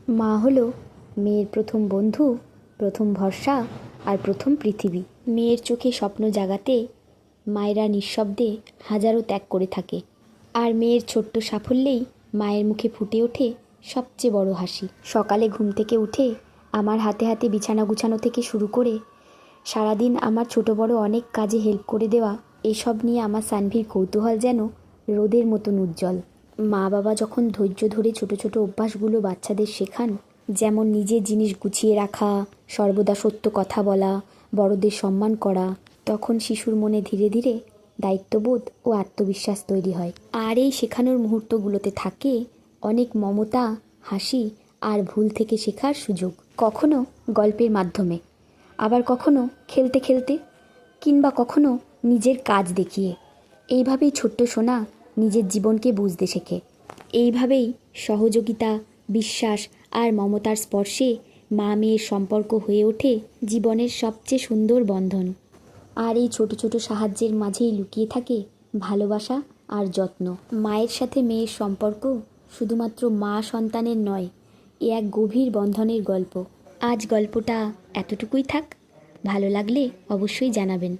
মা হলো মেয়ের প্রথম বন্ধু, প্রথম ভরসা আর প্রথম পৃথিবী। মেয়ের চোখে স্বপ্ন জাগাতে মায়েরা নিঃশব্দে হাজারো ত্যাগ করে থাকে, আর মেয়ের ছোট্ট সাফল্যেই মায়ের মুখে ফুটে ওঠে সবচেয়ে বড় হাসি। সকালে ঘুম থেকে উঠে আমার হাতে হাতে বিছানা গুছানো থেকে শুরু করে সারাদিন আমার ছোট বড় অনেক কাজে হেল্প করে দেওয়া, এসব নিয়ে আমার সানভির কৌতূহল যেন রোদের মতন উজ্জ্বল। মা বাবা যখন ধৈর্য ধরে ছোট ছোট অভ্যাসগুলো বাচ্চাদের শেখান, যেমন নিজের জিনিস গুছিয়ে রাখা, সর্বদা সত্য কথা বলা, বড়দের সম্মান করা, তখন শিশুর মনে ধীরে ধীরে দায়িত্ববোধ ও আত্মবিশ্বাস তৈরি হয়। আর এই শেখানোর মুহূর্তগুলোতে থাকে অনেক মমতা, হাসি আর ভুল থেকে শেখার সুযোগ। কখনো গল্পের মাধ্যমে, আবার কখনো খেলতে খেলতে, কিংবা কখনো নিজের কাজ দেখিয়ে। এইভাবেই ছোট্ট সোনা নিজের জীবনকে বুঝতে শেখে। এইভাবেই সহযোগিতা, বিশ্বাস আর মমতার স্পর্শে মা মেয়ের সম্পর্ক হয়ে ওঠে জীবনের সবচেয়ে সুন্দর বন্ধন। আর এই ছোট ছোট সাহায্যের মাঝেই লুকিয়ে থাকে ভালোবাসা আর যত্ন। মায়ের সাথে মেয়ের সম্পর্ক শুধুমাত্র মা সন্তানের নয়, এ এক গভীর বন্ধনের গল্প। আজ গল্পটা এতটুকুই থাক। ভালো লাগলে অবশ্যই জানাবেন।